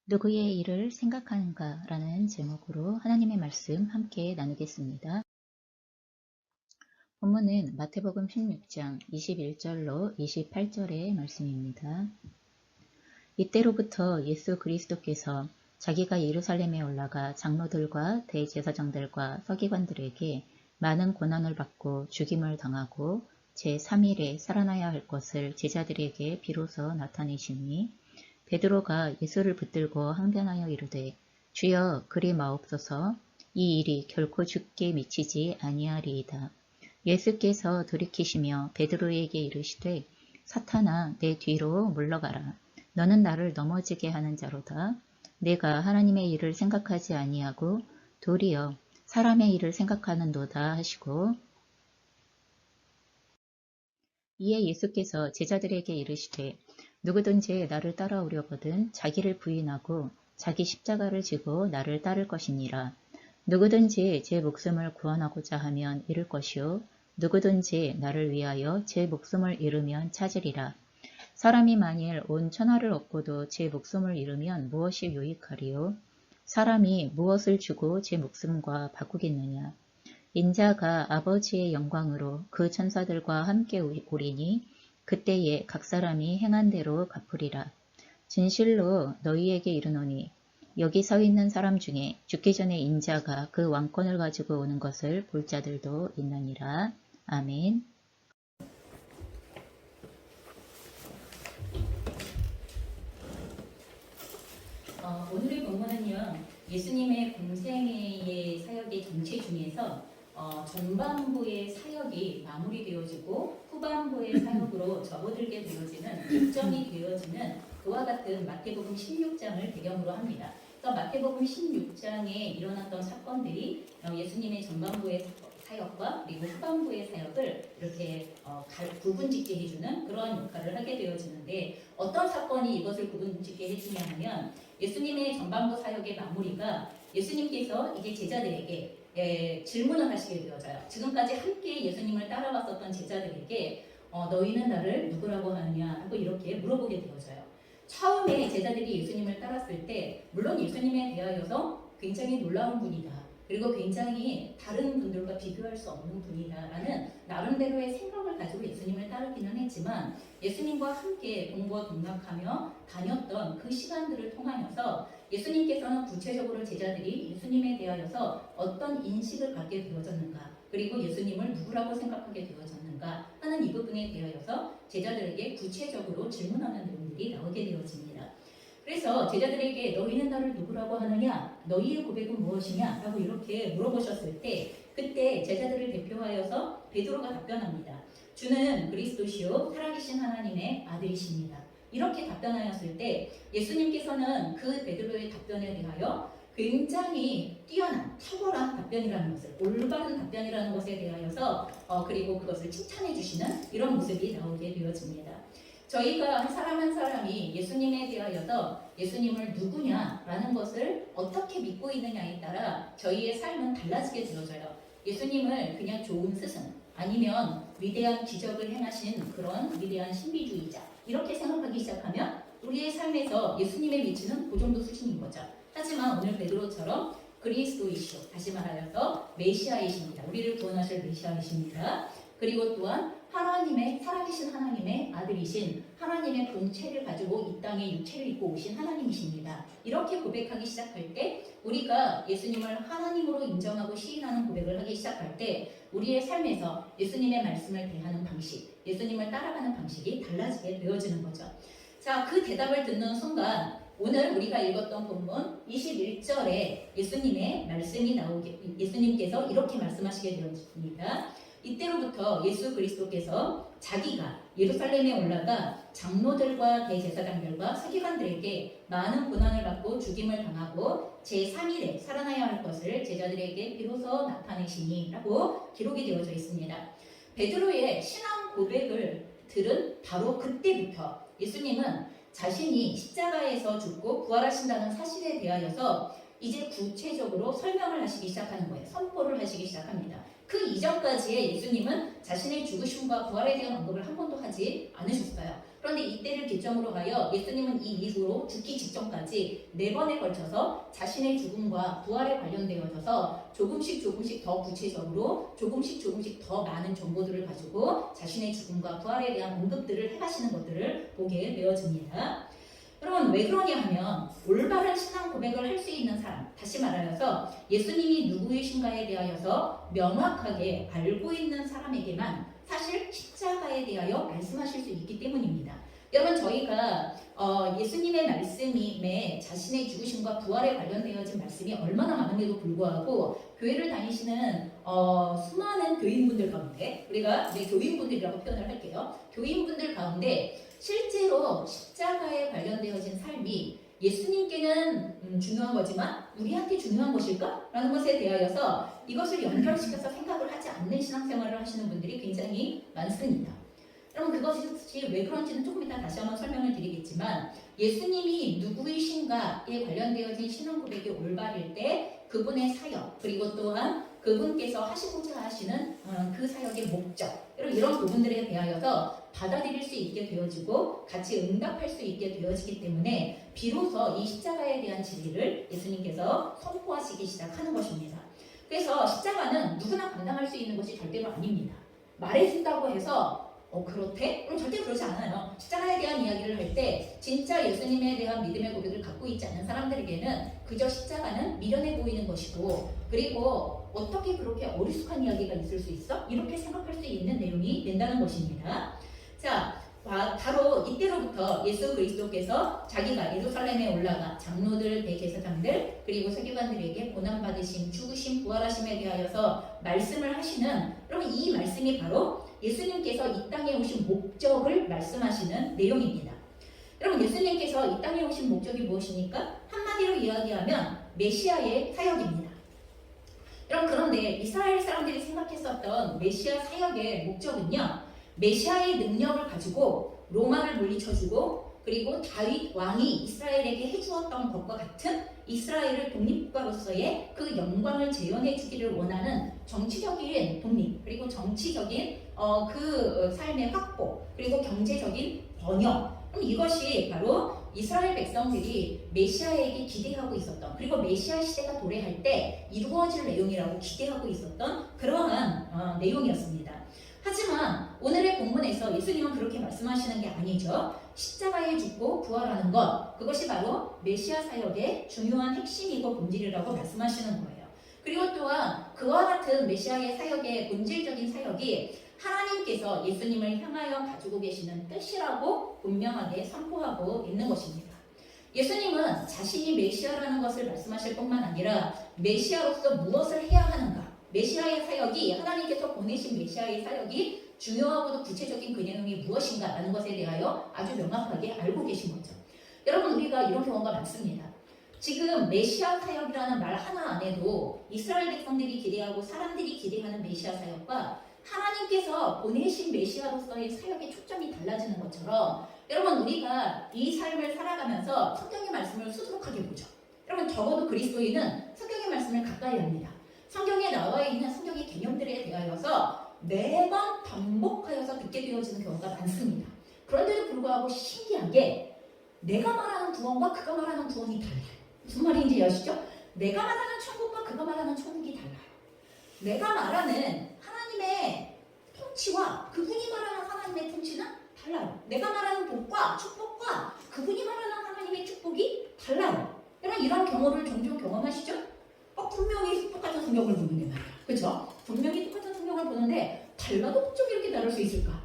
누구의 일을 생각하는가 라는 제목으로 하나님의 말씀 함께 나누겠습니다. 본문은 마태복음 16장 21절로 28절의 말씀입니다. 이때로부터 예수 그리스도께서 자기가 예루살렘에 올라가 장로들과 대제사장들과 서기관들에게 많은 고난을 받고 죽임을 당하고 제3일에 살아나야 할 것을 제자들에게 비로소 나타내시니 베드로가 예수를 붙들고 항변하여 이르되 주여 그리 마옵소서 이 일이 결코 죽게 미치지 아니하리이다. 예수께서 돌이키시며 베드로에게 이르시되 사탄아 내 뒤로 물러가라. 너는 나를 넘어지게 하는 자로다. 내가 하나님의 일을 생각하지 아니하고 도리어 사람의 일을 생각하는도다 하시고 이에 예수께서 제자들에게 이르시되 누구든지 나를 따라오려거든 자기를 부인하고 자기 십자가를 지고 나를 따를 것이니라. 누구든지 제 목숨을 구원하고자 하면 잃을 것이요 누구든지 나를 위하여 제 목숨을 잃으면 찾으리라. 사람이 만일 온 천하를 얻고도 제 목숨을 잃으면 무엇이 유익하리요? 사람이 무엇을 주고 제 목숨과 바꾸겠느냐? 인자가 아버지의 영광으로 그 천사들과 함께 오리니 그때에 각 사람이 행한 대로 갚으리라. 진실로 너희에게 이르노니 여기 서 있는 사람 중에 죽기 전에 인자가 그 왕권을 가지고 오는 것을 볼 자들도 있느니라. 아멘. 오늘의 본문은요, 예수님의 공생애의 사역의 전체 중에서 전반부의 사역이 마무리되어지고 후반부의 사역으로 접어들게 되어지는 결정이 되어지는 그와 같은 마태복음 16장을 배경으로 합니다. 그래서 마태복음 16장에 일어났던 사건들이 예수님의 전반부의 사역과 그리고 후반부의 사역을 이렇게 구분짓게 해주는 그러한 역할을 하게 되어지는데 어떤 사건이 이것을 구분짓게 해주냐 하면 예수님의 전반부 사역의 마무리가 예수님께서 이제 제자들에게 질문을 하시게 되어져요. 지금까지 함께 예수님을 따라왔었던 제자들에게 너희는 나를 누구라고 하느냐 하고 이렇게 물어보게 되어져요. 처음에 제자들이 예수님을 따랐을 때 물론 예수님에 대하여서 굉장히 놀라운 분이다. 그리고 굉장히 다른 분들과 비교할 수 없는 분이다라는 나름대로의 생각을 가지고 예수님을 따르기는 했지만 예수님과 함께 동거 동락하며 다녔던 그 시간들을 통하여서 예수님께서는 구체적으로 제자들이 예수님에 대하여서 어떤 인식을 갖게 되어졌는가 그리고 예수님을 누구라고 생각하게 되어졌는가 하는 이 부분에 대하여서 제자들에게 구체적으로 질문하는 내용들이 나오게 되어집니다. 그래서 제자들에게 너희는 나를 누구라고 하느냐? 너희의 고백은 무엇이냐? 라고 이렇게 물어보셨을 때 그때 제자들을 대표하여서 베드로가 답변합니다. 주는 그리스도시요 살아계신 하나님의 아들이십니다. 이렇게 답변하였을 때 예수님께서는 그 베드로의 답변에 대하여 굉장히 뛰어난 탁월한 답변이라는 것을 올바른 답변이라는 것에 대하여서 그리고 그것을 칭찬해 주시는 이런 모습이 나오게 되어집니다. 저희가 한 사람 한 사람이 예수님에 대하여서 예수님을 누구냐라는 것을 어떻게 믿고 있느냐에 따라 저희의 삶은 달라지게 되어져요. 예수님을 그냥 좋은 스승 아니면 위대한 기적을 행하신 그런 위대한 신비주의자 이렇게 생각하기 시작하면 우리의 삶에서 예수님의 위치는 그 정도 수준인 거죠. 하지만 오늘 베드로처럼 그리스도이시오 다시 말하여서 메시아이십니다. 우리를 구원하실 메시아이십니다. 그리고 또한 하나님의 살아계신 하나님의 아들이신 하나님의 본체를 가지고 이 땅에 육체를 입고 오신 하나님이십니다. 이렇게 고백하기 시작할 때 우리가 예수님을 하나님으로 인정하고 시인하는 고백을 하기 시작할 때 우리의 삶에서 예수님의 말씀을 대하는 방식, 예수님을 따라가는 방식이 달라지게 되어지는 거죠. 자, 그 대답을 듣는 순간 오늘 우리가 읽었던 본문 21절에 예수님의 말씀이 나오게 예수님께서 이렇게 말씀하시게 되었습니다. 이때로부터 예수 그리스도께서 자기가 예루살렘에 올라가 장로들과 대제사장들과 서기관들에게 많은 고난을 받고 죽임을 당하고 제3일에 살아나야 할 것을 제자들에게 비로소 나타내시니 라고 기록이 되어져 있습니다. 베드로의 신앙 고백을 들은 바로 그때부터 예수님은 자신이 십자가에서 죽고 부활하신다는 사실에 대하여서 이제 구체적으로 설명을 하시기 시작하는 거예요. 선포를 하시기 시작합니다. 그 이전까지의 예수님은 자신의 죽으심과 부활에 대한 언급을 한 번도 하지 않으셨어요. 그런데 이때를 기점으로 하여 예수님은 이 이후로 죽기 직전까지 4번에 걸쳐서 자신의 죽음과 부활에 관련되어져서 조금씩 더 구체적으로 조금씩 더 많은 정보들을 가지고 자신의 죽음과 부활에 대한 언급들을 해가시는 것들을 보게 되어집니다. 여러분 왜 그러냐 하면 올바른 신앙 고백을 할 수 있는 사람, 다시 말하여서 예수님이 누구이신가에 대하여서 명확하게 알고 있는 사람에게만 사실 십자가에 대하여 말씀하실 수 있기 때문입니다. 여러분 저희가 예수님의 말씀에 자신의 죽으심과 부활에 관련되어진 말씀이 얼마나 많은데도 불구하고 교회를 다니시는 수많은 교인분들 가운데, 우리가 교인분들이라고 표현을 할게요. 교인분들 가운데 실제로 십자가에 관련되어진 삶이 예수님께는 중요한 거지만 우리한테 중요한 것일까? 라는 것에 대하여서 이것을 연결시켜서 생각을 하지 않는 신앙생활을 하시는 분들이 굉장히 많습니다. 여러분 그것이 왜 그런지는 조금 이따 다시 한번 설명을 드리겠지만 예수님이 누구이신가에 관련되어진 신앙 고백이 올바를 때 그분의 사역 그리고 또한 그분께서 하시고자 하시는 그 사역의 목적 이런 부분들에 대하여서 받아들일 수 있게 되어지고 같이 응답할 수 있게 되어지기 때문에 비로소 이 십자가에 대한 진리를 예수님께서 선포하시기 시작하는 것입니다. 그래서 십자가는 누구나 감당할 수 있는 것이 절대로 아닙니다. 말해준다고 해서 그렇대? 그럼 절대 그러지 않아요. 십자가에 대한 이야기를 할 때 진짜 예수님에 대한 믿음의 고백을 갖고 있지 않은 사람들에게는 그저 십자가는 미련해 보이는 것이고 그리고 어떻게 그렇게 어리숙한 이야기가 있을 수 있어? 이렇게 생각할 수 있는 내용이 된다는 것입니다. 자, 바로 이때로부터 예수 그리스도께서 자기가 예루살렘에 올라가 장로들, 대제사장들 그리고 서기관들에게 고난받으심, 죽으심, 부활하심에 대하여서 말씀을 하시는 여러분 이 말씀이 바로 예수님께서 이 땅에 오신 목적을 말씀하시는 내용입니다. 여러분 예수님께서 이 땅에 오신 목적이 무엇입니까? 한마디로 이야기하면 메시아의 사역입니다. 여러분 그런데 이스라엘 사람들이 생각했었던 메시아 사역의 목적은요. 메시아의 능력을 가지고 로마를 물리쳐주고 그리고 다윗 왕이 이스라엘에게 해주었던 것과 같은 이스라엘을 독립국가로서의 그 영광을 재현해 주기를 원하는 정치적인 독립 그리고 정치적인 그 삶의 확보 그리고 경제적인 번영 이것이 바로 이스라엘 백성들이 메시아에게 기대하고 있었던 그리고 메시아 시대가 도래할 때 이루어질 내용이라고 기대하고 있었던 그러한 내용이었습니다. 하지만 오늘의 본문에서 예수님은 그렇게 말씀하시는 게 아니죠. 십자가에 죽고 부활하는 것 그것이 바로 메시아 사역의 중요한 핵심이고 본질이라고 말씀하시는 거예요. 그리고 또한 그와 같은 메시아의 사역의 본질적인 사역이 하나님께서 예수님을 향하여 가지고 계시는 뜻이라고 분명하게 선포하고 있는 것입니다. 예수님은 자신이 메시아라는 것을 말씀하실 뿐만 아니라 메시아로서 무엇을 해야 하는가 메시아의 사역이 하나님께서 보내신 메시아의 사역이 중요하고도 구체적인 그 내용이 무엇인가 라는 것에 대하여 아주 명확하게 알고 계신 거죠. 여러분 우리가 이런 경우가 많습니다. 지금 메시아 사역이라는 말 하나 안에도 이스라엘 백성들이 기대하고 사람들이 기대하는 메시아 사역과 하나님께서 보내신 메시아로서의 사역의 초점이 달라지는 것처럼 여러분 우리가 이 삶을 살아가면서 성경의 말씀을 수두룩하게 보죠. 여러분 적어도 그리스도인은 성경의 말씀을 가까이 합니다. 성경에 나와 있는 성경의 개념들에 대하여서 매번 반복하여서 듣게 되어지는 경우가 많습니다. 그런데도 불구하고 신기한 게 내가 말하는 구원과 그가 말하는 구원이 달라요. 무슨 말인지 아시죠? 내가 말하는 천국과 그가 말하는 천국이 달라요. 내가 말하는 하나님의 통치와 그분이 말하는 하나님의 통치는 달라요. 내가 말하는 복과 축복과 그분이 말하는 하나님의 축복이 달라요. 여러분 이런 경우를 종종 경험하시죠? 분명히 똑같은 성경을 보는데 말이야. 그렇죠? 분명히 똑같은 성경을 보는데 달라도 어쩜 이렇게 다를 수 있을까?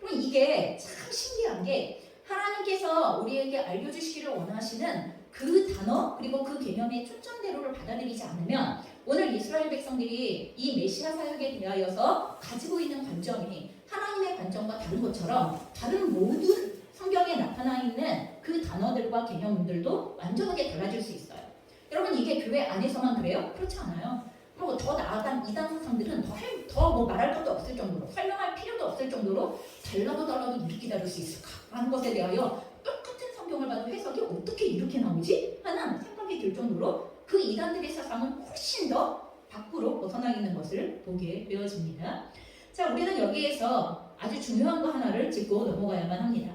그럼 이게 참 신기한 게 하나님께서 우리에게 알려주시기를 원하시는 그 단어 그리고 그 개념의 초점대로를 받아들이지 않으면 오늘 이스라엘 백성들이 이 메시아 사역에 대하여서 가지고 있는 관점이 하나님의 관점과 다른 것처럼 다른 모든 성경에 나타나 있는 그 단어들과 개념들도 완전하게 달라질 수 있어요. 여러분 이게 교회 안에서만 그래요? 그렇지 않아요. 그리고 더 나아간 이단 사상들은 더 말할 것도 없을 정도로 설명할 필요도 없을 정도로 달라도 이렇게 다를 수 있을까 하는 것에 대하여 똑같은 성경을 봐도 해석이 어떻게 이렇게 나오지? 하는 생각이 들 정도로 그 이단들의 사상은 훨씬 더 밖으로 벗어나 있는 것을 보게 되어집니다. 자, 우리는 여기에서 아주 중요한 거 하나를 짚고 넘어가야만 합니다.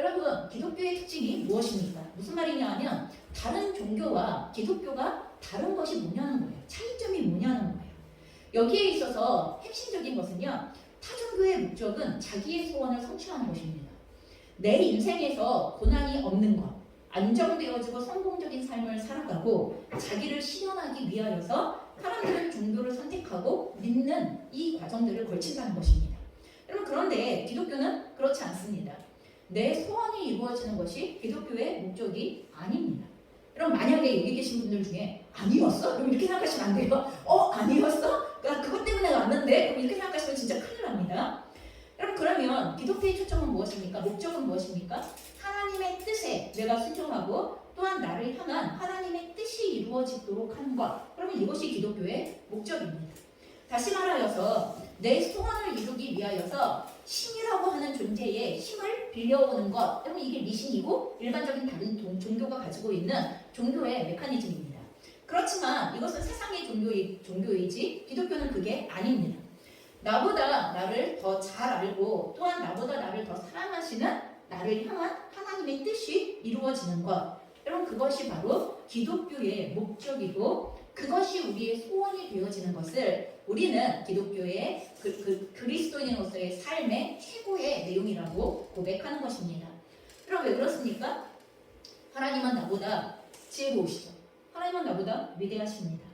여러분, 기독교의 특징이 무엇입니까? 무슨 말이냐 하면 다른 종교와 기독교가 다른 것이 뭐냐는 거예요. 차이점이 뭐냐는 거예요. 여기에 있어서 핵심적인 것은요. 타 종교의 목적은 자기의 소원을 성취하는 것입니다. 내 인생에서 고난이 없는 것, 안정되어지고 성공적인 삶을 살아가고 자기를 실현하기 위하여서 사람들은 종교를 선택하고 믿는 이 과정들을 걸친다는 것입니다. 여러분, 그런데 기독교는 그렇지 않습니다. 내 소원이 이루어지는 것이 기독교의 목적이 아닙니다. 여러분, 만약에 여기 계신 분들 중에 아니었어? 그럼 이렇게 생각하시면 안 돼요. 아니었어? 나 그것 때문에 왔는데? 그럼 이렇게 생각하시면 진짜 큰일 납니다. 여러분, 그러면 기독교의 초점은 무엇입니까? 목적은 무엇입니까? 하나님의 뜻에 내가 순종하고 또한 나를 향한 하나님의 뜻이 이루어지도록 하는 것. 그러면 이것이 기독교의 목적입니다. 다시 말하여서 내 소원을 이루기 위하여서 신이라고 하는 존재의 힘을 빌려오는 것. 여러분, 이게 미신이고 일반적인 다른 종교가 가지고 있는 종교의 메커니즘입니다. 그렇지만 이것은 세상의 종교이지 기독교는 그게 아닙니다. 나보다 나를 더 잘 알고 또한 나보다 나를 더 사랑하시는 나를 향한 하나님의 뜻이 이루어지는 것. 여러분, 그것이 바로 기독교의 목적이고 그것이 우리의 소원이 되어지는 것을 우리는 기독교의 그리스도인으로서의 삶의 최고의 내용이라고 고백하는 것입니다. 그럼 왜 그렇습니까? 하나님은 나보다 지혜로우시죠. 하나님은 나보다 위대하십니다.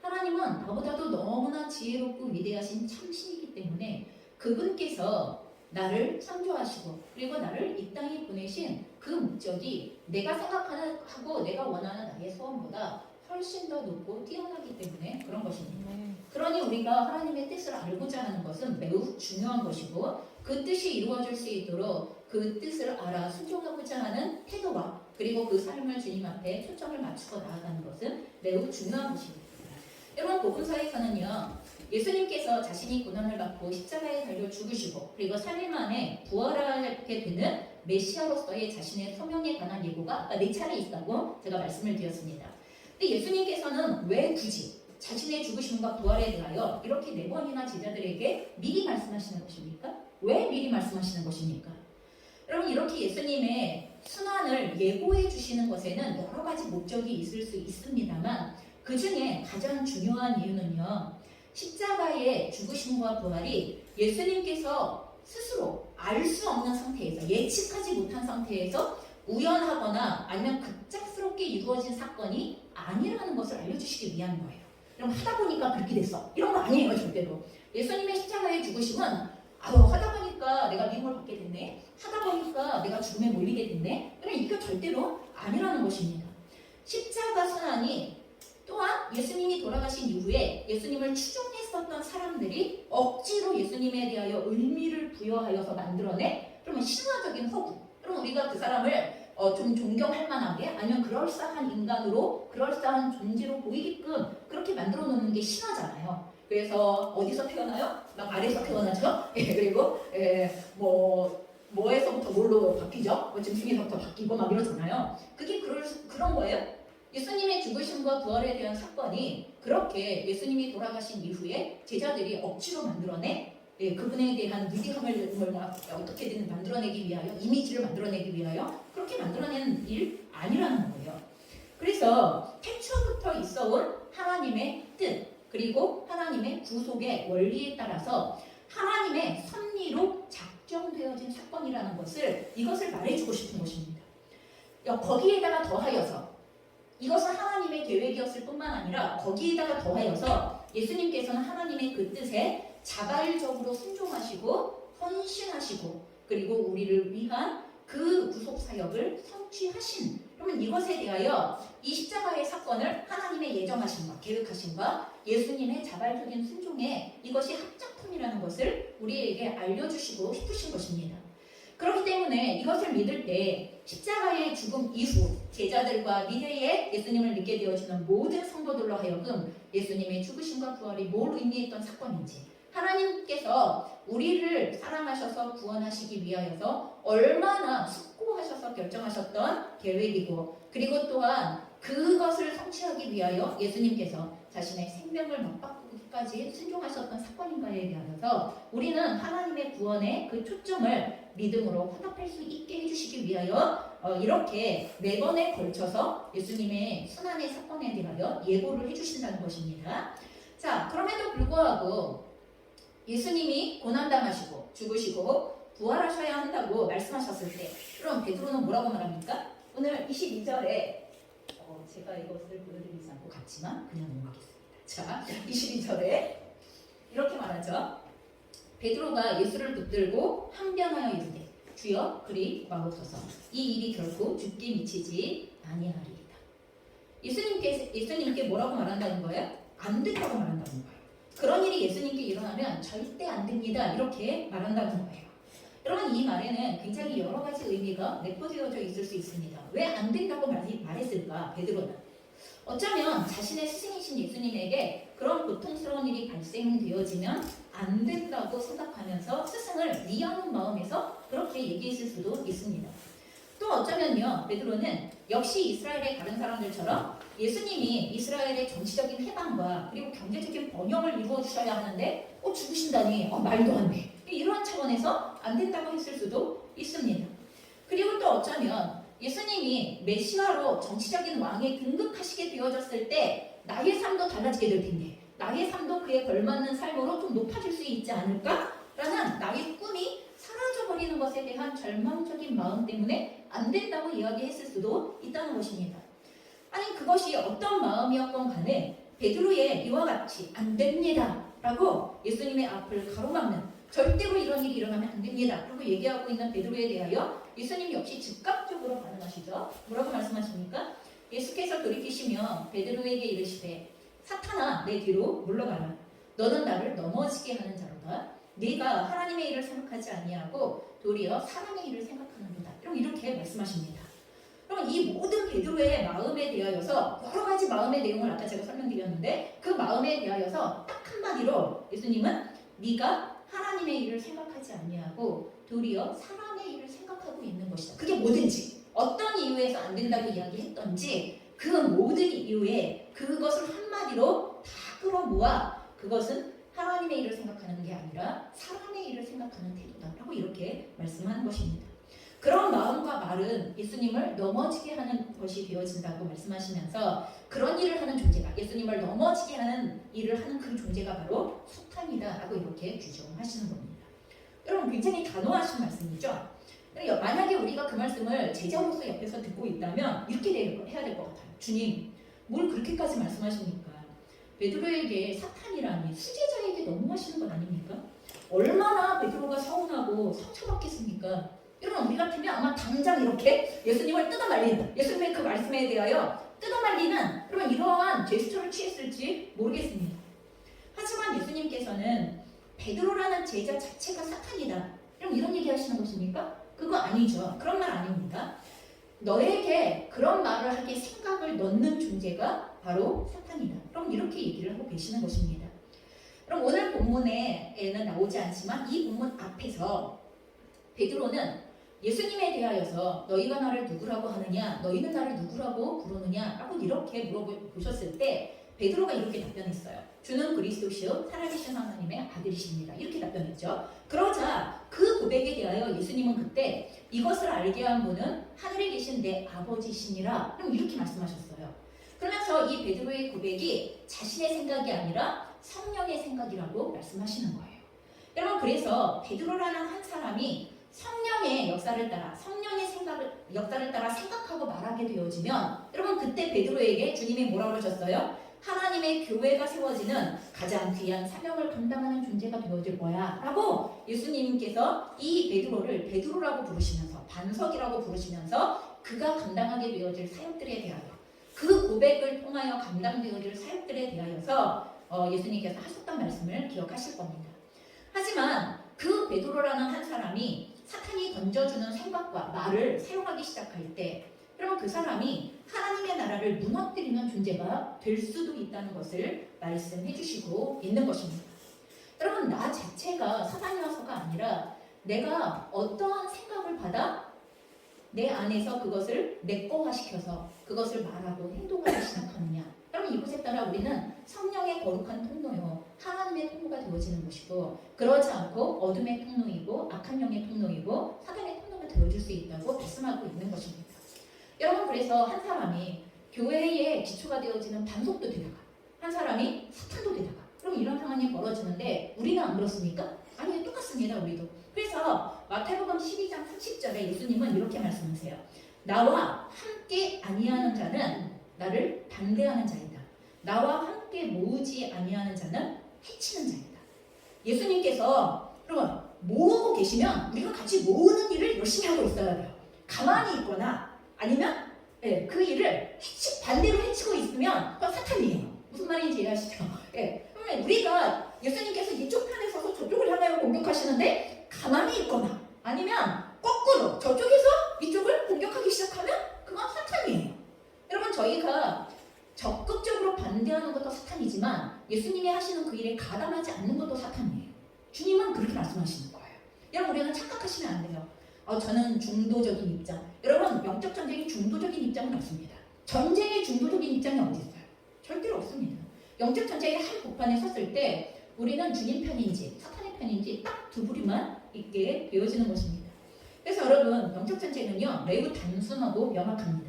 하나님은 나보다도 너무나 지혜롭고 위대하신 참신이기 때문에 그분께서 나를 창조하시고 그리고 나를 이 땅에 보내신 그 목적이 내가 생각하고 내가 원하는 나의 소원보다 훨씬 더 높고 뛰어나기 때문에 그런 것입니다. 그러니 우리가 하나님의 뜻을 알고자 하는 것은 매우 중요한 것이고 그 뜻이 이루어질 수 있도록 그 뜻을 알아 순종하고자 하는 태도와 그리고 그 삶을 주님 앞에 초점을 맞추고 나아가는 것은 매우 중요한 것입니다. 여러분, 복음서에서는요. 예수님께서 자신이 고난을 받고 십자가에 달려 죽으시고 그리고 3일 만에 부활하게 되는 메시아로서의 자신의 소명에 관한 예고가 4차례 있다고 제가 말씀을 드렸습니다. 근데 예수님께서는 왜 굳이 자신의 죽으심과 부활에 대하여 이렇게 4번이나 제자들에게 미리 말씀하시는 것입니까? 왜 미리 말씀하시는 것입니까? 여러분, 이렇게 예수님의 순환을 예고해 주시는 것에는 여러 가지 목적이 있을 수 있습니다만 그 중에 가장 중요한 이유는요. 십자가의 죽으심과 부활이 예수님께서 스스로 알 수 없는 상태에서 예측하지 못한 상태에서 우연하거나 아니면 급작스럽게 이루어진 사건이 아니라는 것을 알려주시기 위한 거예요. 그럼 하다 보니까 그렇게 됐어. 이런 거 아니에요, 절대로. 예수님의 십자가의 죽으심은 하다 보니까 내가 미움을 받게 됐네. 하다 보니까 내가 죽음에 몰리게 됐네. 그럼 이거 절대로 아니라는 것입니다. 십자가 순환이 또한 예수님이 돌아가신 이후에 예수님을 추종했었던 사람들이 억지로 예수님에 대하여 의미를 부여하여서 만들어낸 그러면 신화적인 허구. 그럼 우리가 그 사람을 좀 존경할 만하게 아니면 그럴싸한 인간으로 그럴싸한 존재로 보이게끔 그렇게 만들어 놓는 게 신화잖아요. 그래서 어디서 태어나요? 막 아래에서 태어나죠. 그리고 뭐에서부터 뭘로 바뀌죠? 짐승에서부터 바뀌고 막 이러잖아요. 그게 그런 거예요. 예수님의 죽으심과 부활에 대한 사건이 그렇게 예수님이 돌아가신 이후에 제자들이 억지로 만들어내 그분에 대한 위대함을 어떻게든 만들어내기 위하여 이미지를 만들어내기 위하여 그렇게 만들어낸 일 아니라는 거예요. 그래서 태초부터 있어온 하나님의 뜻 그리고 하나님의 구속의 원리에 따라서 하나님의 섭리로 작정되어진 사건이라는 것을 이것을 말해주고 싶은 것입니다. 거기에다가 더하여서 이것은 하나님의 계획이었을 뿐만 아니라 거기에다가 더하여서 예수님께서는 하나님의 그 뜻에 자발적으로 순종하시고 헌신하시고 그리고 우리를 위한 그 구속사역을 성취하신 그러면 이것에 대하여 이 십자가의 사건을 하나님의 예정하심과 계획하심과 예수님의 자발적인 순종에 이것이 합작품이라는 것을 우리에게 알려주시고 싶으신 것입니다. 그렇기 때문에 이것을 믿을 때 십자가의 죽음 이후 제자들과 미래에 예수님을 믿게 되어지는 모든 성도들로 하여금 예수님의 죽으심과 부활이 뭘 의미했던 사건인지 하나님께서 우리를 사랑하셔서 구원하시기 위하여서 얼마나 숙고하셔서 결정하셨던 계획이고 그리고 또한 그것을 성취하기 위하여 예수님께서 자신의 생명을 맞바꾸기까지 순종하셨던 사건인가에 대하여서 우리는 하나님의 구원의 그 초점을 믿음으로 화답할 수 있게 해주시기 위하여 이렇게 4번에 걸쳐서 예수님의 순환의 사건에 대하여 예고를 해주신다는 것입니다. 자, 그럼에도 불구하고 예수님이 고난당하시고 죽으시고 부활하셔야 한다고 말씀하셨을 때 그럼 베드로는 뭐라고 말합니까? 오늘 22절에 제가 이것을 보여드리지 않고 갔지만 그냥 넘어가겠습니다. 자, 22절에 이렇게 말하죠. 베드로가 예수를 붙들고 항변하여 이르되 주여 그리 마옵소서 이 일이 결코 죽게 미치지 아니하리이다. 예수님께 뭐라고 말한다는 거예요? 안 된다고 말한다는 거예요. 그런 일이 예수님께 일어나면 절대 안 됩니다. 이렇게 말한다는 거예요. 여러분 이 말에는 굉장히 여러 가지 의미가 내포되어져 있을 수 있습니다. 왜 안 된다고 말했을까? 베드로는 어쩌면 자신의 스승이신 예수님에게 그런 고통스러운 일이 발생되어지면 안 된다고 생각하면서 스승을 위하는 마음에서 그렇게 얘기했을 수도 있습니다. 또 어쩌면요 베드로는 역시 이스라엘의 다른 사람들처럼 예수님이 이스라엘의 정치적인 해방과 그리고 경제적인 번영을 이루어 주셔야 하는데 죽으신다니 말도 안 돼. 이러한 차원에서 안 된다고 했을 수도 있습니다. 그리고 또 어쩌면 예수님이 메시아로 정치적인 왕에 등극하시게 되어졌을 때 나의 삶도 달라지게 될 텐데 나의 삶도 그에 걸맞는 삶으로 좀 높아질 수 있지 않을까라는 나의 꿈이 사라져버리는 것에 대한 절망적인 마음 때문에 안 된다고 이야기했을 수도 있다는 것입니다. 아니 그것이 어떤 마음이었건 간에 베드로의 이와 같이 안 됩니다 라고 예수님의 앞을 가로막는 절대로 이런 일이 일어나면 안 됩니다 라고 얘기하고 있는 베드로에 대하여 예수님 역시 즉각적으로 반응하시죠. 뭐라고 말씀하십니까? 예수께서 돌이키시며 베드로에게 이르시되 사탄아 내 뒤로 물러가라. 너는 나를 넘어지게 하는 자로다. 네가 하나님의 일을 생각하지 아니하고 도리어 사람의 일을 생각하는도다. 이렇게 말씀하십니다. 그럼 이 모든 베드로의 마음에 대하여서 여러 가지 마음의 내용을 아까 제가 설명드렸는데 그 마음에 대하여서 딱 한마디로 예수님은 네가 하나님의 일을 생각하지 아니하고 도리어 사람의 일을 생각하고 있는 것이다. 그게 뭐든지 어떤 이유에서 안 된다고 이야기했던지 그 모든 이유에 그것을 한마디로 다 끌어모아 그것은 하나님의 일을 생각하는 게 아니라 사람의 일을 생각하는 태도다라고 이렇게 말씀하는 것입니다. 그런 마음과 말은 예수님을 넘어지게 하는 것이 되어진다고 말씀하시면서 그런 일을 하는 존재가 예수님을 넘어지게 하는 일을 하는 그 존재가 바로 사탄이다라고 이렇게 규정하시는 겁니다. 여러분 굉장히 단호하신 말씀이죠. 만약에 우리가 그 말씀을 제자로서 옆에서 듣고 있다면 이렇게 해야 될 것 같아요. 주님 뭘 그렇게까지 말씀하십니까? 베드로에게 사탄이라니 수제자에게 너무하시는 것 아닙니까? 얼마나 베드로가 서운하고 상처받겠습니까? 여러분 우리 같으면 아마 당장 이렇게 예수님을 뜯어말리는 예수님의 그 말씀에 대하여 뜯어말리는 여러분 이러한 제스처를 취했을지 모르겠습니다. 하지만 예수님께서는 베드로라는 제자 자체가 사탄이다. 이런 얘기 하시는 것입니까? 그거 아니죠. 그런 말 아닙니다. 너에게 그런 말을 하게 생각을 넣는 존재가 바로 사탄이다. 그럼 이렇게 얘기를 하고 계시는 것입니다. 그럼 오늘 본문에는 나오지 않지만 이 본문 앞에서 베드로는 예수님에 대하여서 너희가 나를 누구라고 하느냐 너희는 나를 누구라고 부르느냐 라고 이렇게 물어보셨을 때 베드로가 이렇게 답변했어요. 주는 그리스도시요 살아계신 하나님의 아들이십니다. 이렇게 답변했죠. 그러자 그 고백에 대하여 예수님은 그때 이것을 알게 한 분은 하늘에 계신 내 아버지시니라 이렇게 말씀하셨어요. 그러면서 이 베드로의 고백이 자신의 생각이 아니라 성령의 생각이라고 말씀하시는 거예요. 여러분 그래서 베드로라는 한 사람이 성령의 역사를 따라 성령의 역사를 따라 생각하고 말하게 되어지면 여러분 그때 베드로에게 주님이 뭐라고 그러셨어요? 하나님의 교회가 세워지는 가장 귀한 사명을 감당하는 존재가 되어질 거야 라고 예수님께서 이 베드로를 베드로라고 부르시면서 반석이라고 부르시면서 그가 감당하게 되어질 사역들에 대하여 그 고백을 통하여 감당되어질 사역들에 대하여서 예수님께서 하셨던 말씀을 기억하실 겁니다. 하지만 그 베드로라는 한 사람이 사탄이 던져주는 생각과 말을 사용하기 시작할 때 여러분 그 사람이 하나님의 나라를 무너뜨리는 존재가 될 수도 있다는 것을 말씀해 주시고 있는 것입니다. 여러분 나 자체가 사탄이어서가 아니라 내가 어떠한 생각을 받아 내 안에서 그것을 내 거화시켜서 그것을 말하고 행동하기 시작하느냐. 여러분 여러분 이것에 따라 우리는 성령의 거룩한 통로요, 하나님의 통로가 되어지는 것이고, 그러지 않고 어둠의 통로이고 악한 영의 통로이고 사단의 통로가 되어줄 수 있다고 말씀하고 있는 것입니다. 여러분, 그래서 한 사람이 교회의 기초가 되어지는 반석도 되다가 한 사람이 사탄도 되다가, 그럼 이런 상황이 벌어지는데 우리는 안 그렇습니까? 아니, 똑같습니다. 우리도. 그래서 마태복음 12장 30절에 예수님은 이렇게 말씀하세요. 나와 함께 아니하는 자는 나를 반대하는 자이다. 나와 함께 모으지 아니하는 자는 해치는 자이다. 예수님께서 여러분 모으고 계시면 우리가 같이 모으는 일을 열심히 하고 있어야 돼요. 가만히 있거나 아니면 그 일을 반대로 해치고 있으면 그건 사탄이에요. 무슨 말인지 이해하시죠? 그러면 우리가 예수님께서 이쪽 편에 서서 저쪽을 향하여 공격하시는데 가만히 있거나 아니면 거꾸로 저쪽에서 이쪽을 공격하기 시작하면 그건 사탄이에요. 여러분, 저희가 적극적으로 반대하는 것도 사탄이지만 예수님이 하시는 그 일에 가담하지 않는 것도 사탄이에요. 주님은 그렇게 말씀하시는 거예요. 여러분, 우리는 착각하시면 안 돼요. 저는 중도적인 입장. 여러분, 영적 전쟁이 중도적인 입장은 없습니다. 전쟁의 중도적인 입장이 어디 있어요? 절대로 없습니다. 영적 전쟁의 한 복판에 섰을 때 우리는 주님 편인지 사탄의 편인지 딱 두 부류만 있게 되어지는 것입니다. 그래서 여러분, 영적 전쟁은요 매우 단순하고 명확합니다.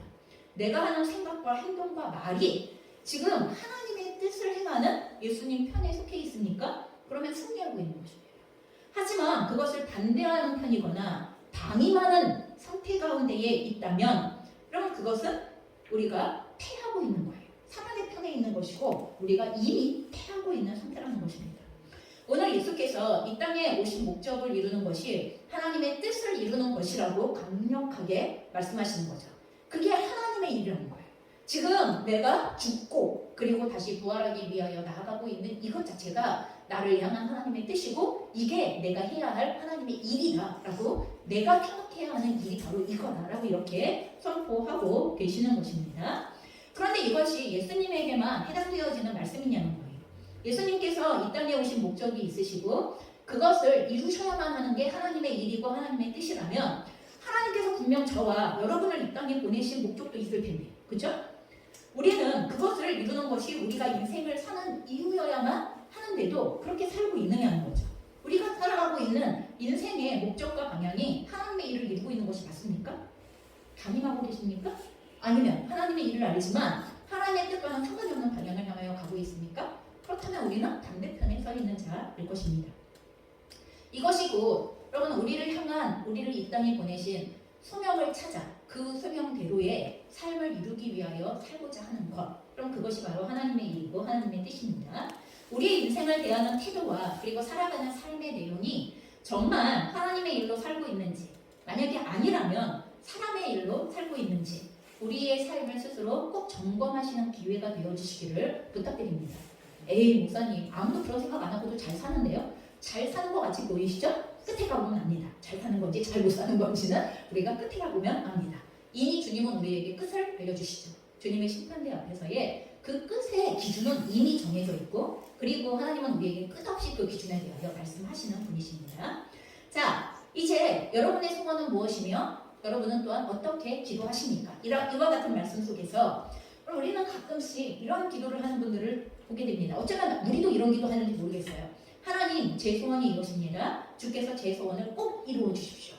내가 하는 생각과 행동과 말이 지금 하나님의 뜻을 행하는 예수님 편에 속해 있습니까? 그러면 승리하고 있는 것입니다. 하지만 그것을 반대하는 편이거나 방임하는 상태 가운데에 있다면 그러면 그것은 우리가 패하고 있는 거예요. 사단의 편에 있는 것이고 우리가 이미 패하고 있는 상태라는 것입니다. 오늘 예수께서 이 땅에 오신 목적을 이루는 것이 하나님의 뜻을 이루는 것이라고 강력하게 말씀하시는 거죠. 그게 하나님의 일이라는 거예요. 지금 내가 죽고 그리고 다시 부활하기 위하여 나아가고 있는 이것 자체가 나를 향한 하나님의 뜻이고 이게 내가 해야 할 하나님의 일이다라고, 내가 생각해야 하는 일이 바로 이거다라고 이렇게 선포하고 계시는 것입니다. 그런데 이것이 예수님에게만 해당되어지는 말씀이냐는 거예요. 예수님께서 이 땅에 오신 목적이 있으시고 그것을 이루셔야만 하는 게 하나님의 일이고 하나님의 뜻이라면 하나님께서 분명 저와 여러분을 이 땅에 보내신 목적도 있을 텐데, 그렇죠? 우리는 그것을 이루는 것이 우리가 인생을 사는 이유여야만 하는데도 그렇게 살고 있느냐는 거죠. 우리가 살아가고 있는 인생의 목적과 방향이 하나님의 일을 이루고 있는 것이 맞습니까? 담임하고 계십니까? 아니면 하나님의 일을 알지만 하나님의 뜻과는 상관이 없는 방향을 향하여 가고 있습니까? 그렇다면 우리는 반대편에 서 있는 자일 것입니다. 이것이 곧 여러분 우리를 향한, 우리를 이 땅에 보내신 소명을 찾아 그 소명대로의 삶을 이루기 위하여 살고자 하는 것, 그럼 그것이 바로 하나님의 일이고 하나님의 뜻입니다. 우리의 인생을 대하는 태도와 그리고 살아가는 삶의 내용이 정말 하나님의 일로 살고 있는지, 만약에 아니라면 사람의 일로 살고 있는지 우리의 삶을 스스로 꼭 점검하시는 기회가 되어주시기를 부탁드립니다. 에이 목사님, 아무도 그런 생각 안 하고도 잘 사는데요? 잘 사는 것 같이 보이시죠? 끝에 가보면 압니다. 잘 사는 건지 잘 못 사는 건지는 우리가 끝에 가보면 압니다. 이미 주님은 우리에게 끝을 알려주시죠. 주님의 심판대 앞에서의 그 끝의 기준은 이미 정해져 있고, 그리고 하나님은 우리에게 끝없이 그 기준에 대하여 말씀하시는 분이십니다. 자, 이제 여러분의 소원은 무엇이며 여러분은 또한 어떻게 기도하십니까? 이와 같은 말씀 속에서 우리는 가끔씩 이런 기도를 하는 분들을 보게 됩니다. 어쩌면 우리도 이런 기도 하는지 모르겠어요. 하나님, 제 소원이 이것입니다. 주께서 제 소원을 꼭 이루어 주십시오.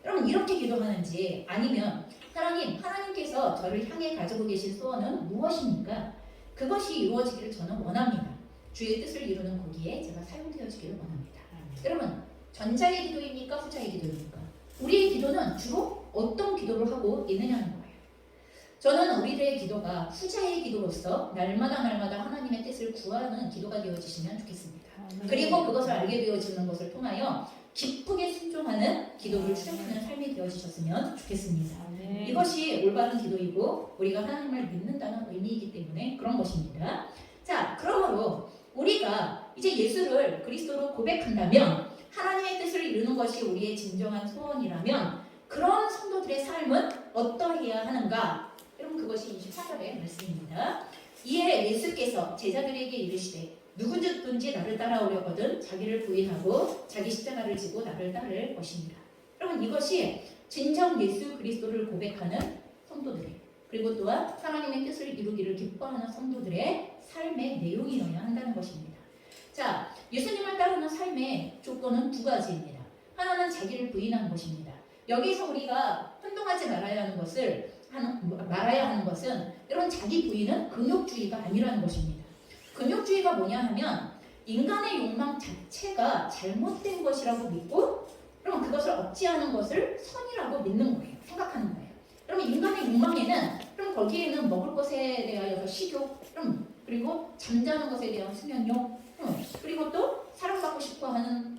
여러분 이렇게 기도하는지, 아니면 하나님께서 저를 향해 가지고 계신 소원은 무엇입니까? 그것이 이루어지기를 저는 원합니다. 주의 뜻을 이루는 거기에 제가 사용되어지기를 원합니다. 여러분, 전자의 기도입니까? 후자의 기도입니까? 우리의 기도는 주로 어떤 기도를 하고 있느냐는 거예요. 저는 우리들의 기도가 후자의 기도로서 날마다 하나님의 뜻을 구하는 기도가 되어지시면 좋겠습니다. 그리고 그것을 알게 되어지는 것을 통하여 기쁘게 순종하는 기도를 추적하는 삶이 되어지셨으면 좋겠습니다. 이것이 올바른 기도이고 우리가 하나님을 믿는다는 의미이기 때문에 그런 것입니다. 자, 그러므로 우리가 이제 예수를 그리스도로 고백한다면, 하나님의 뜻을 이루는 것이 우리의 진정한 소원이라면 그런 성도들의 삶은 어떠해야 하는가? 여러분 그것이 24절의 말씀입니다. 이에 예수께서 제자들에게 이르시되 누구든지 나를 따라오려거든 자기를 부인하고 자기 십자가를 지고 나를 따를 것입니다. 여러분 이것이 진정 예수 그리스도를 고백하는 성도들의 그리고 또한 하나님의 뜻을 이루기를 기뻐하는 성도들의 삶의 내용이어야 한다는 것입니다. 자, 예수님을 따르는 삶의 조건은 두 가지입니다. 하나는 자기를 부인하는 것입니다. 여기서 우리가 혼동하지 말아야 하는 것은 여러분 자기 부인은 금욕주의가 아니라는 것입니다. 금욕주의가 뭐냐 하면 인간의 욕망 자체가 잘못된 것이라고 믿고 그럼 그것을 억제하는 것을 선이라고 믿는 거예요. 생각하는 거예요. 그러면 인간의 욕망에는 그럼 거기에는 먹을 것에 대하여 식욕, 그리고 잠자는 것에 대한 수면욕, 그리고 또 사랑받고 싶어하는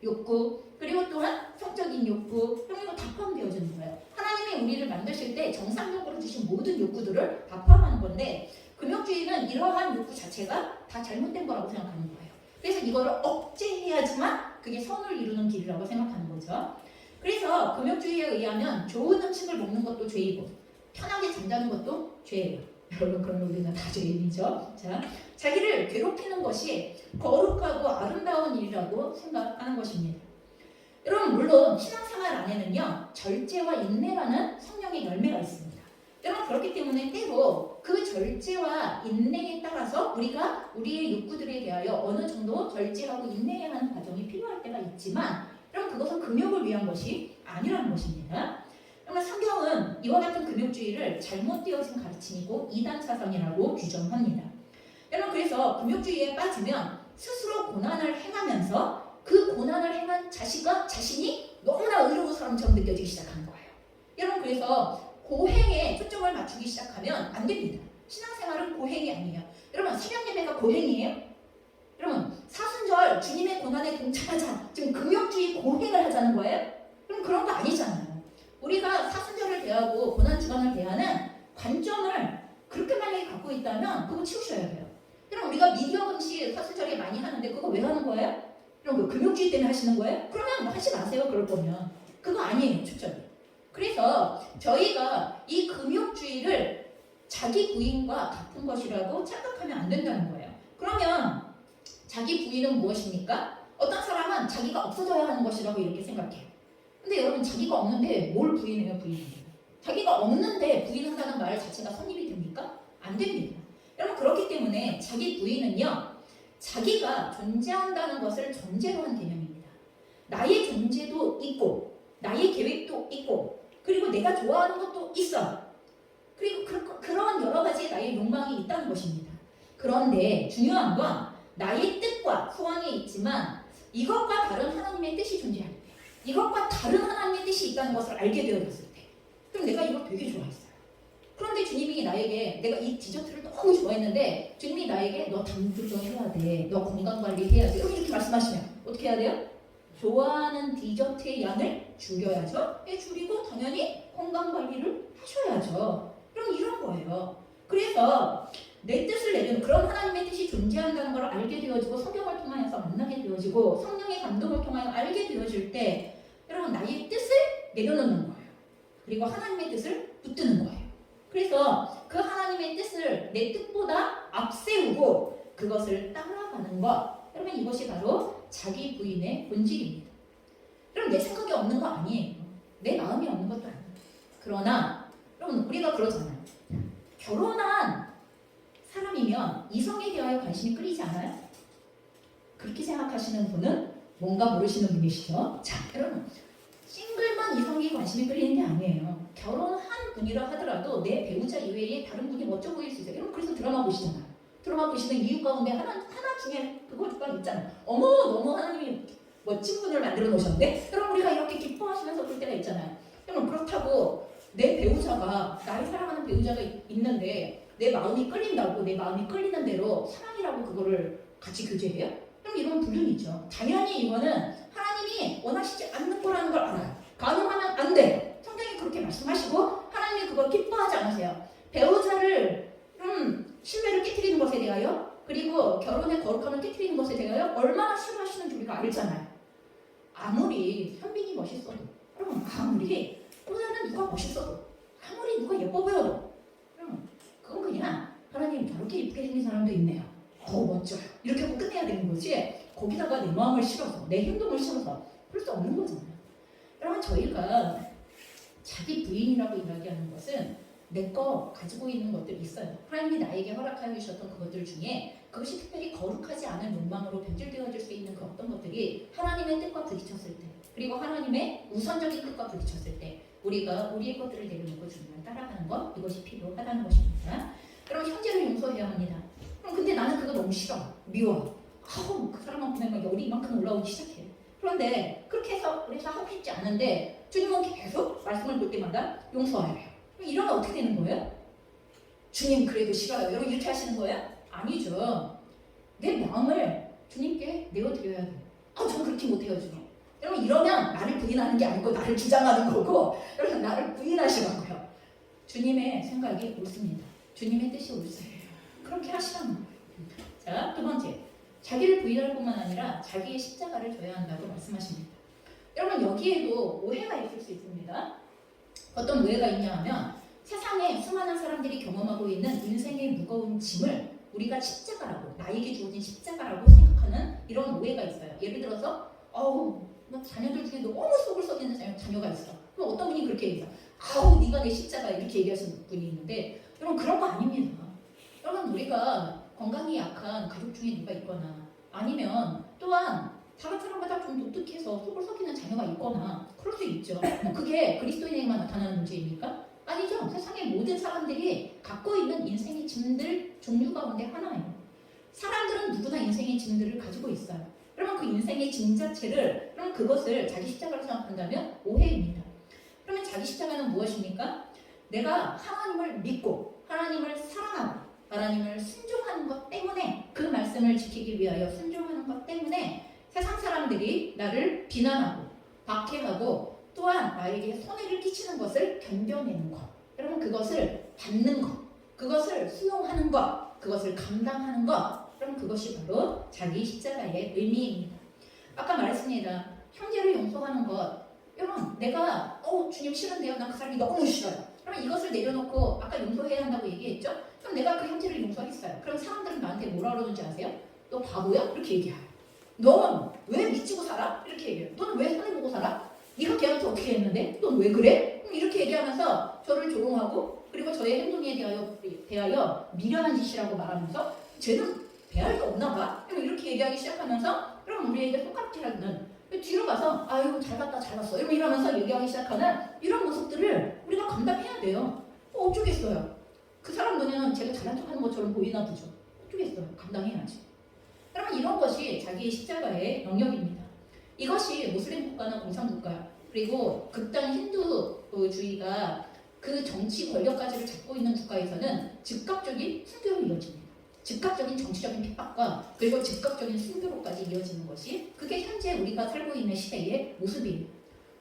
욕구, 그리고 또한 성적인 욕구, 이거 다 포함되어지는 거예요. 하나님이 우리를 만드실 때 정상적으로 주신 모든 욕구들을 다 포함하는 건데 금욕주의는 이러한 욕구 자체가 다 잘못된 거라고 생각하는 거예요. 그래서 이거를 억제해야지만 그게 선을 이루는 길이라고 생각하는 거죠. 그래서 금욕주의에 의하면 좋은 음식을 먹는 것도 죄이고 편하게 잠자는 것도 죄예요. 여러분 그러면 우리는 다 죄인이죠. 자, 자기를 괴롭히는 것이 거룩하고 아름다운 일이라고 생각하는 것입니다. 여러분 물론 신앙생활 안에는요 절제와 인내라는 성령의 열매가 있습니다. 여러분 그렇기 때문에 때로 그 절제와 인내에 따라서 우리가 우리의 욕구들에 대하여 어느 정도 절제하고 인내해야 하는 과정이 필요할 때가 있지만 여러분 그것은 금욕을 위한 것이 아니라는 것입니다. 그러면 성경은 이와 같은 금욕주의를 잘못되어진 가르침이고 이단 사상이라고 규정합니다. 여러분 그래서 금욕주의에 빠지면 스스로 고난을 행하면서 그 고난을 행한 자신이 너무나 의로운 사람처럼 느껴지기 시작하는 거예요. 여러분 그래서 고행에 초점을 맞추기 시작하면 안 됩니다. 신앙생활은 고행이 아니에요. 여러분 새벽 예배가 고행이에요? 여러분 사순절 주님의 고난에 동참하자 지금 금욕주의 고행을 하자는 거예요? 그럼 그런 거 아니잖아요. 우리가 사순절을 대하고 고난주간을 대하는 관점을 그렇게 만약에 갖고 있다면 그거 치우셔야 돼요. 그럼 우리가 미디어 금식 사순절에 많이 하는데 그거 왜 하는 거예요? 그럼 그 금욕주의 때문에 하시는 거예요? 그러면 뭐 하지 마세요. 그럴 거면 그거 아니에요. 초점이. 그래서 저희가 이 금욕주의를 자기 부인과 같은 것이라고 착각하면 안 된다는 거예요. 그러면 자기 부인은 무엇입니까? 어떤 사람은 자기가 없어져야 하는 것이라고 이렇게 생각해요. 근데 여러분 자기가 없는데 뭘 부인해요? 부인해요. 자기가 없는데 부인한다는 말 자체가 성립이 됩니까? 안 됩니다. 여러분 그렇기 때문에 자기 부인은요 자기가 존재한다는 것을 전제로 한 개념입니다. 나의 존재도 있고 나의 계획도 있고 그리고 내가 좋아하는 것도 있어. 그리고 그런 여러 가지 나의 욕망이 있다는 것입니다. 그런데 중요한 건 나의 뜻과 소원이 있지만 이것과 다른 하나님의 뜻이 존재할 때 이것과 다른 하나님의 뜻이 있다는 것을 알게 되어졌을 때 그럼 내가 이걸 되게 좋아했어요. 그런데 주님이 나에게 내가 이 디저트를 너무 좋아했는데 주님이 나에게 너 당 조절해야 돼. 너 건강관리 해야 돼. 이렇게 말씀하시면 어떻게 해야 돼요? 좋아하는 디저트의 양을 줄여야죠. 줄이고 당연히 건강관리를 하셔야죠. 그럼 이런 거예요. 그래서 내 뜻을 내리는 그런 하나님의 뜻이 존재한다는 걸 알게 되어지고 성경을 통하여서 만나게 되어지고 성령의 감동을 통하여 알게 되어질 때 여러분 나의 뜻을 내려놓는 거예요. 그리고 하나님의 뜻을 붙드는 거예요. 그래서 그 하나님의 뜻을 내 뜻보다 앞세우고 그것을 따라가는 것 여러분 이것이 바로 자기 부인의 본질입니다. 그럼 내 생각이 없는 거 아니에요. 내 마음이 없는 것도 아니에요. 그러나 여러분 우리가 그러잖아요. 결혼한 사람이면 이성에 대하여 관심이 끌리지 않아요? 그렇게 생각하시는 분은 뭔가 모르시는 분이시죠? 자, 여러분 싱글만 이성에 관심이 끌리는 게 아니에요. 결혼한 분이라 하더라도 내 배우자 이외에 다른 분이 멋져 보일 수 있어요. 여러분 그래서 드라마 보시잖아요. 드라마 보시는 이유 가운데 하나 중에 그거가 있잖아요. 어머 너무 하나님이 멋진 분을 만들어 놓으셨는데 여러분 우리가 이렇게 기뻐하시면서 볼 때가 있잖아요. 여러분 그렇다고 내 배우자가 나를 사랑하는 배우자가 있는데 내 마음이 끌린다고 내 마음이 끌리는 대로 사랑이라고 그거를 같이 교제해요? 그럼 이건 불륜이죠. 당연히 이거는 하나님이 원하시지 않는 거라는 걸 알아요. 가능하면 안 돼. 성경이 그렇게 말씀하시고 하나님이 그걸 기뻐하지 않으세요. 배우자를 신뢰를 깨트리는 것에 대하여 그리고 결혼의 거룩함을 깨트리는 것에 대하여 얼마나 싫어하시는지 우리가 알잖아요. 아무리 현빈이 멋있어도 여러분 아무리 보다는 누가 멋있어도 아무리 누가 예뻐 보여도 그건 그냥 하나님 저렇게 예쁘게 생긴 사람도 있네요. 멋져요. 이렇게 하고 끝내야 되는 거지 거기다가 내 마음을 실어서 내 행동을 실어서 그럴 수 없는 거잖아요. 여러분 저희가 자기 부인이라고 이야기하는 것은 내 거 가지고 있는 것들이 있어요. 하나님이 나에게 허락하여 주셨던 그것들 중에 그것이 특별히 거룩하지 않은 욕망으로 변질되어질 수 있는 그 어떤 것들이 하나님의 뜻과 부딪혔을 때, 그리고 하나님의 우선적인 뜻과 부딪혔을 때 우리가 우리의 것들을 내려놓고 주님을 따라가는 것, 이것이 필요하다는 것입니다. 그럼 형제를 용서해야 합니다. 그럼 근데 나는 그거 너무 싫어, 미워. 아우, 그 사람만 보면 열이 이만큼 올라오기 시작해. 그런데 그렇게 해서 그래서 하고 싶지 않은데 주님은 계속 말씀을 볼 때마다 용서하래요. 이러면 어떻게 되는 거예요? 주님 그래도 싫어요. 여러분 이렇게 하시는 거예요? 아니죠. 내 마음을 주님께 내어드려야 돼요. 전 그렇게 못해요, 주님. 여러분 이러면 나를 부인하는 게 아니고 나를 주장하는 거고, 여러분 나를 부인하시라고요. 주님의 생각이 옳습니다. 주님의 뜻이 옳으세요. 그렇게 하시라는 거예요. 자, 두 번째, 자기를 부인할 뿐만 아니라 자기의 십자가를 져야 한다고 말씀하십니다. 여러분 여기에도 오해가 있을 수 있습니다. 어떤 오해가 있냐 하면 세상에 수많은 사람들이 경험하고 있는 인생의 무거운 짐을 우리가 십자가라고, 나에게 주어진 십자가라고 생각하는 이런 오해가 있어요. 예를 들어서 자녀들 중에 너무 속을 썩이는 자녀가 있어. 그럼 어떤 분이 그렇게 얘기해요. 네가 내 십자가, 이렇게 얘기하시는 분이 있는데, 여러분 그런 거 아닙니다. 여러분 우리가 건강이 약한 가족 중에 누가 있거나, 아니면 또한 다른 사람보다 좀 독특해서 속을 썩이는 자녀가 있거나 그럴 수 있죠. 그게 그리스도인에게만 나타나는 문제입니까? 아니죠. 세상의 모든 사람들이 갖고 있는 인생의 짐들 종류 가운데 하나예요. 사람들은 누구나 인생의 짐들을 가지고 있어요. 그러면 그 인생의 짐 자체를, 그럼 그것을 자기 십자가로 생각한다면 오해입니다. 그러면 자기 십자가는 무엇입니까? 내가 하나님을 믿고 하나님을 사랑하고 하나님을 순종하는 것 때문에, 그 말씀을 지키기 위하여 순종하는 것 때문에 세상 사람들이 나를 비난하고 박해하고 또한 나에게 손해를 끼치는 것을 견뎌내는 것, 여러분 그것을 받는 것, 그것을 수용하는 것, 그것을 감당하는 것, 그럼 그것이 바로 자기 십자가의 의미입니다. 아까 말했습니다. 형제를 용서하는 것, 여러분 내가 주님 싫은데요, 난 그 사람이 너무 싫어요. 그럼 이것을 내려놓고 아까 용서해야 한다고 얘기했죠? 그럼 내가 그 형제를 용서했어요. 그럼 사람들은 나한테 뭐라 그러는지 아세요? 너 바보야? 이렇게 얘기해요. 넌 왜 미치고 살아? 이렇게 얘기해요. 넌 왜 손해보고 살아? 네가 걔한테 어떻게 했는데? 넌 왜 그래? 이렇게 얘기하면서 저를 조롱하고, 그리고 저의 행동에 대하여 미련한 짓이라고 말하면서 쟤는 배할 게 없나 봐? 이렇게 얘기하기 시작하면서, 그럼 우리에게 손가락질하는, 뒤로 가서 아유 잘 봤다 잘 봤어 이러면서 얘기하기 시작하는 이런 모습들을 우리가 감당해야 돼요. 어쩌겠어요. 그 사람 눈에는 제가 잘난 척하는 것처럼 보이나 보죠. 어쩌겠어요. 감당해야지. 그러면 이런 것이 자기의 십자가의 영역입니다. 이것이 무슬림 국가나 공산국가, 그리고 극단 힌두주의가 그 정치 권력까지를 잡고 있는 국가에서는 즉각적인 순교로 이어집니다. 즉각적인 정치적인 핍박과 그리고 즉각적인 순교로까지 이어지는 것이, 그게 현재 우리가 살고 있는 시대의 모습이에요.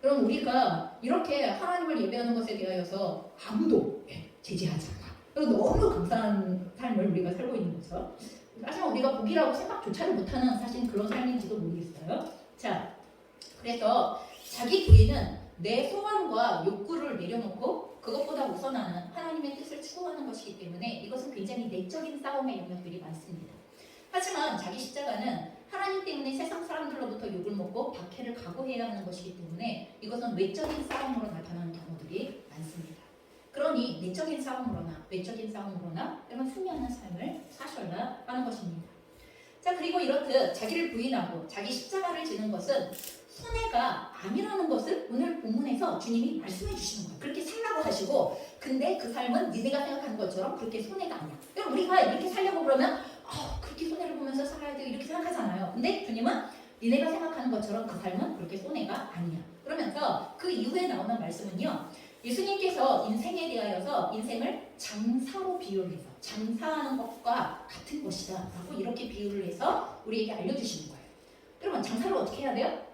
그럼 우리가 이렇게 하나님을 예배하는 것에 대하여서 아무도 제지하지 않아. 그리고 너무 감사한 삶을 우리가 살고 있는 거죠. 하지만 우리가 복이라고 생각조차를 못하는 사실 그런 삶인지도 모르겠어요. 자, 그래서 자기 부인은 내 소원과 욕구를 내려놓고 그것보다 우선하는 하나님의 뜻을 추구하는 것이기 때문에 이것은 굉장히 내적인 싸움의 영역들이 많습니다. 하지만 자기 십자가는 하나님 때문에 세상 사람들로부터 욕을 먹고 박해를 각오해야 하는 것이기 때문에 이것은 외적인 싸움으로 나타나는 경우들이 많습니다. 그러니 내적인 싸움으로나 외적인 싸움으로나 이런 승리하는 삶을 사셔야 하는 것입니다. 자, 그리고 이렇듯 자기를 부인하고 자기 십자가를 지는 것은 손해가 아니라는 것을 오늘 본문에서 주님이 말씀해 주시는 거예요. 그렇게 살라고 하시고, 근데 그 삶은 니네가 생각하는 것처럼 그렇게 손해가 아니야. 그럼 우리가 이렇게 살려고 그러면 그렇게 손해를 보면서 살아야 돼 이렇게 생각하잖아요. 근데 주님은 니네가 생각하는 것처럼 그 삶은 그렇게 손해가 아니야. 그러면서 그 이후에 나오는 말씀은요, 예수님께서 인생에 대하여서 인생을 장사로 비유를 해서 장사하는 것과 같은 것이다 라고 이렇게 비유를 해서 우리에게 알려주시는 거예요. 여러분 장사를 어떻게 해야 돼요?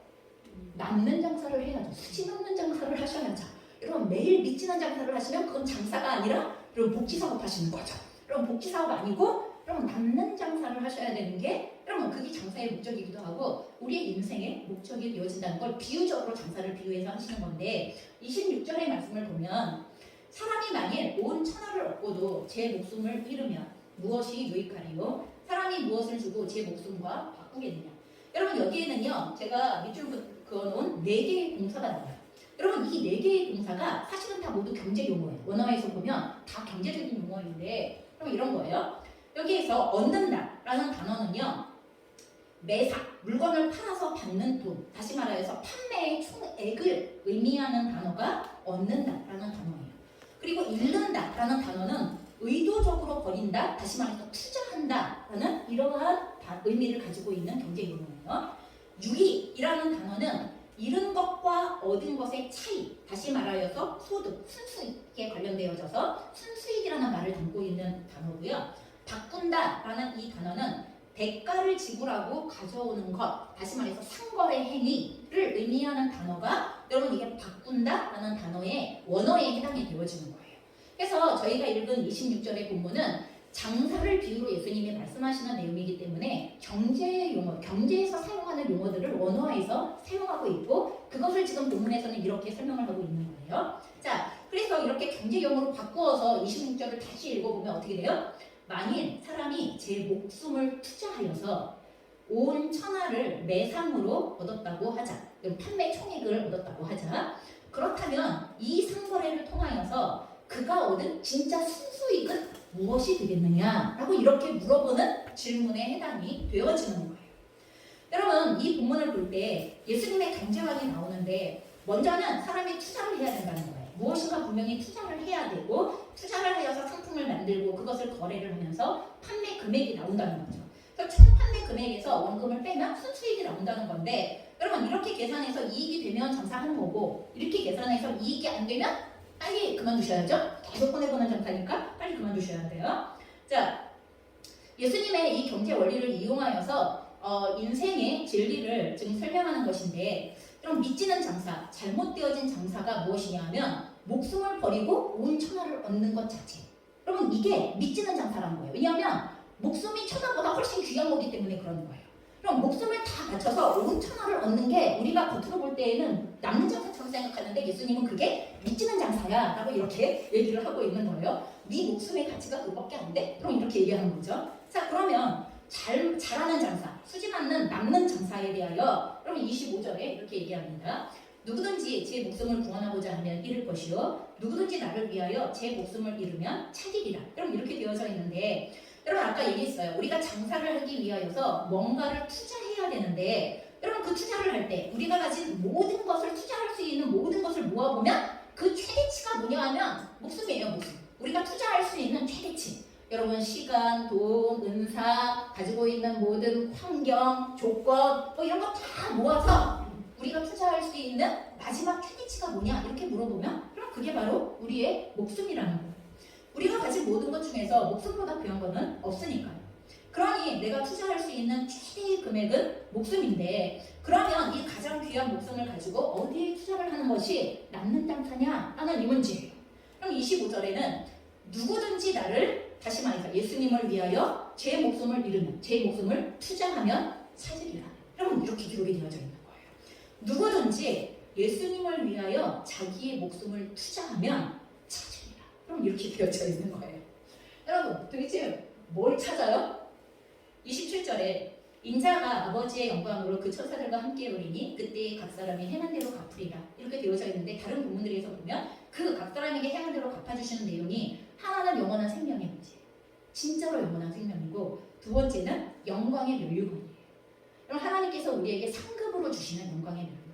남는 장사를 해야죠. 수지 넘는 장사를 하셔야죠. 여러분 매일 미치는 장사를 하시면 그건 장사가 아니라 여러분 복지사업 하시는 거죠. 여러분 복지사업 아니고 여러분 남는 장사를 하셔야 되는 게, 여러분 그게 장사의 목적이기도 하고 우리의 인생의 목적이 되어진다는 걸 비유적으로 장사를 비유해서 하시는 건데, 26절의 말씀을 보면 사람이 만일 온 천하를 얻고도 제 목숨을 잃으면 무엇이 유익하리요? 사람이 무엇을 주고 제 목숨과 바꾸겠느냐? 여러분 여기에는요 제가 밑줄 그어놓은 4개의 동사가 나와요. 여러분 이 네 개의 동사가 사실은 다 모두 경제 용어예요. 원어에서 보면 다 경제적인 용어인데 그럼 이런 거예요. 여기에서 얻는다라는 단어는요. 매사, 물건을 팔아서 받는 돈, 다시 말하여서 판매의 총액을 의미하는 단어가 얻는다라는 단어예요. 그리고 잃는다라는 단어는 의도적으로 버린다, 다시 말해서 투자한다라는 이러한 의미를 가지고 있는 경제 용어예요. 유익이라는 단어는 잃은 것과 얻은 것의 차이, 다시 말하여서 소득, 순수익에 관련되어져서 순수익이라는 말을 담고 있는 단어고요. 바꾼다라는 이 단어는 대가를 지불하고 가져오는 것, 다시 말해서 상거래 행위를 의미하는 단어가 여러분 이게 바꾼다라는 단어의 원어에 해당이 되어지는 거예요. 그래서 저희가 읽은 26절의 본문은 장사를 비유로 예수님이 말씀하시는 내용이기 때문에 경제 용어, 경제에서 사용하는 용어들을 원어에서 사용하고 있고 그것을 지금 본문에서는 이렇게 설명을 하고 있는 거예요. 자, 그래서 이렇게 경제 용어로 바꾸어서 26절을 다시 읽어보면 어떻게 돼요? 만일 사람이 제 목숨을 투자하여서 온 천하를 매상으로 얻었다고 하자. 판매 총액을 얻었다고 하자. 그렇다면 이 상거래를 통하여서 그가 얻은 진짜 순수익은 무엇이 되겠느냐? 라고 이렇게 물어보는 질문에 해당이 되어지는 거예요. 여러분 이 본문을 볼 때 예수님의 경제학이 나오는데 먼저는 사람이 투자를 해야 된다는 거예요. 무엇인가 분명히 투자를 해야 되고 투자를 하여서 상품을 만들고 그것을 거래를 하면서 판매 금액이 나온다는 거죠. 그래서 총 판매 금액에서 원금을 빼면 순수익이 나온다는 건데 여러분 이렇게 계산해서 이익이 되면 장사하는 거고 이렇게 계산해서 이익이 안 되면 빨리 그만두셔야죠. 계속 보내보는 장사니까 빨리 그만두셔야 돼요. 자, 예수님의 이 경제 원리를 이용하여서 인생의 진리를 지금 설명하는 것인데 그럼 믿지는 장사, 잘못되어진 장사가 무엇이냐 하면 목숨을 버리고 온 천하를 얻는 것 자체. 여러분 이게 믿지는 장사라는 거예요. 왜냐하면 목숨이 천하보다 훨씬 귀한 거기 때문에 그러는 거예요. 그럼 목숨을 다 바쳐서 온 천하를 얻는 게 우리가 겉으로 볼 때에는 남는 장사처럼 생각하는데 예수님은 그게 믿지는 장사야 라고 이렇게 얘기를 하고 있는 거예요. 네 목숨의 가치가 그거밖에 안 돼? 그럼 이렇게 얘기하는 거죠. 자, 그러면 잘하는 장사, 수지 않는 남는 장사에 대하여 여러분 25절에 이렇게 얘기합니다. 누구든지 제 목숨을 구원하고자 하면 잃을 것이요 누구든지 나를 위하여 제 목숨을 잃으면 찾으리라. 여러분 이렇게 되어져 있는데 여러분 아까 얘기했어요. 우리가 장사를 하기 위하여서 뭔가를 투자해야 되는데 여러분 그 투자를 할 때 우리가 가진 모든 것을 투자할 수 있는 모든 것을 모아보면 그 최대치가 뭐냐 하면 목숨이에요. 목숨. 우리가 투자할 수 있는 최대치. 여러분 시간, 돈, 은사, 가지고 있는 모든 환경, 조건 뭐 이런 거 다 모아서 우리가 투자할 수 있는 마지막 최대치가 뭐냐 이렇게 물어보면 그럼 그게 바로 우리의 목숨이라는 거예요. 우리가 가진 모든 것 중에서 목숨보다 귀한 거는 없으니까요. 그러니 내가 투자할 수 있는 최대의 금액은 목숨인데 그러면 이 가장 귀한 목숨을 가지고 어디에 투자를 하는 것이 남는 장사냐 하는 이 문제예요. 그럼 25절에는 누구든지 나를 다시 말해서 예수님을 위하여 제 목숨을 잃으면 제 목숨을 투자하면 찾으리라. 여러분 이렇게 기록이 되어져 있는 거예요. 누구든지 예수님을 위하여 자기의 목숨을 투자하면 찾으리라. 그럼 이렇게 되어져 있는 거예요. 여러분 도대체 뭘 찾아요? 27절에 인자가 아버지의 영광으로 그 천사들과 함께 오리니 그때 각 사람이 행한 대로 갚으리라. 이렇게 되어져 있는데 다른 본문들에서 보면 그 각 사람에게 행한 대로 갚아주시는 내용이 하나는 영원한 생명의 문제예요. 진짜로 영원한 생명이고 두 번째는 영광의 면류관이에요. 여러분 하나님께서 우리에게 상급으로 주시는 영광의 면류관.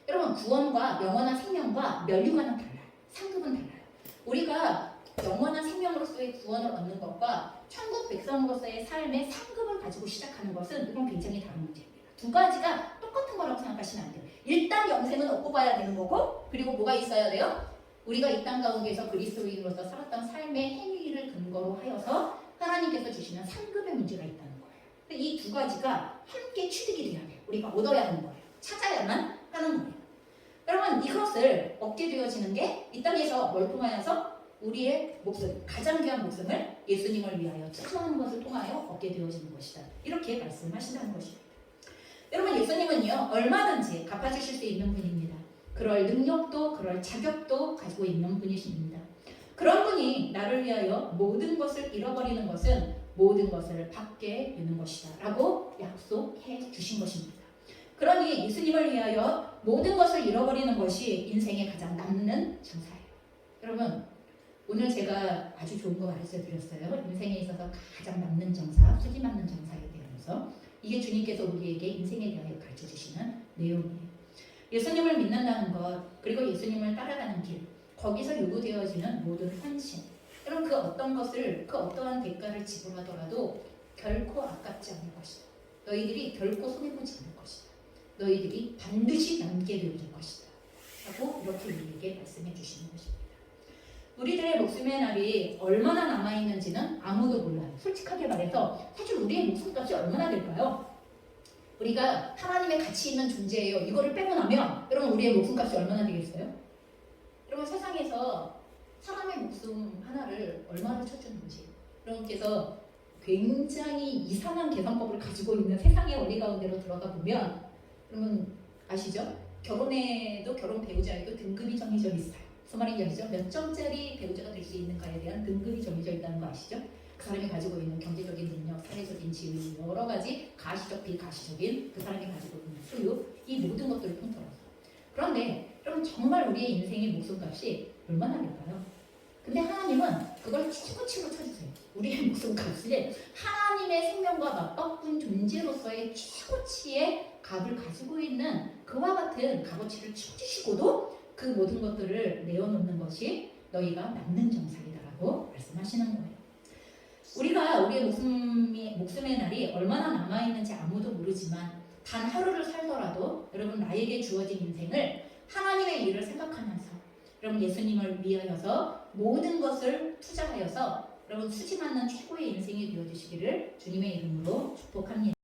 여러분 구원과 영원한 생명과 면류관은 달라요. 상급은 달라요. 우리가 영원한 생명으로서의 구원을 얻는 것과 천국 백성으로서의 삶의 상급을 가지고 시작하는 것은 이건 굉장히 다른 문제입니다. 두 가지가 똑같은 거라고 생각하시면 안 돼요. 일단 영생은 얻고 가야 되는 거고 그리고 뭐가 있어야 돼요? 우리가 이 땅 가운데서 그리스도인으로서 살았던 삶의 행위를 근거로 하여서 하나님께서 주시는 상급의 문제가 있다는 거예요. 이 두 가지가 함께 취득이 돼야 돼요. 우리가 얻어야 하는 거예요. 찾아야만 하는 거예요. 여러분 이것을 얻게 되어지는 게 이 땅에서 뭘 통하여서 우리의 목숨, 가장 귀한 목숨을 예수님을 위하여 투자하는 것을 통하여 얻게 되어지는 것이다. 이렇게 말씀하신다는 것입니다. 여러분 예수님은요 얼마든지 갚아주실 수 있는 분입니다. 그럴 능력도 그럴 자격도 가지고 있는 분이십니다. 그런 분이 나를 위하여 모든 것을 잃어버리는 것은 모든 것을 받게 되는 것이다 라고 약속해 주신 것입니다. 그러니 예수님을 위하여 모든 것을 잃어버리는 것이 인생에 가장 남는 정사예요. 여러분, 오늘 제가 아주 좋은 거 가르쳐 드렸어요. 인생에 있어서 가장 남는 정사, 수지 맞는 정사에 대해서. 이게 주님께서 우리에게 인생에 대하여 가르쳐 주시는 내용이에요. 예수님을 믿는다는 것, 그리고 예수님을 따라가는 길, 거기서 요구되어지는 모든 헌신, 그럼 그 어떤 것을, 그 어떠한 대가를 지불하더라도 결코 아깝지 않을 것이다. 너희들이 결코 손해보지 않을 것이다. 너희들이 반드시 남게 되어질 것이다. 하고 이렇게 우리에게 말씀해 주시는 것입니다. 우리들의 목숨의 날이 얼마나 남아있는지는 아무도 몰라요. 솔직하게 말해서 사실 우리의 목숨값이 얼마나 될까요? 우리가 하나님의 가치 있는 존재예요. 이거를 빼고 나면 여러분 우리의 목숨값이 얼마나 되겠어요? 여러분 세상에서 사람의 목숨 하나를 얼마나 쳐주는지 여러분께서 굉장히 이상한 계산법을 가지고 있는 세상의 원리 가운데로 들어가 보면 여러분 아시죠? 결혼에도 결혼 배우자에도 등급이 정해져 있어요. 무슨 말인지 아시죠? 몇 점짜리 배우자가 될 수 있는가에 대한 등급이 정해져 있다는 거 아시죠? 그 사람이 가지고 있는 경제적인 능력, 사회적인 지위, 여러 가지 가시적, 비가시적인 그 사람이 가지고 있는 소유, 이 모든 것들을 통틀어서. 그런데 여러분 정말 우리의 인생의 목숨값이 얼마나 될까요? 근데 하나님은 그걸 최고치로 쳐주세요. 우리의 목숨값이 하나님의 생명과 맞바꾼 존재로서의 최고치의 값을 가지고 있는 그와 같은 값어치를 쳐주시고도 그 모든 것들을 내어놓는 것이 너희가 남는 정상이다라고 말씀하시는 거예요. 우리가 우리의 목숨의 날이 얼마나 남아있는지 아무도 모르지만 단 하루를 살더라도 여러분 나에게 주어진 인생을 하나님의 일을 생각하면서 여러분 예수님을 위하여서 모든 것을 투자하여서 여러분 수지 맞는 최고의 인생이 되어주시기를 주님의 이름으로 축복합니다.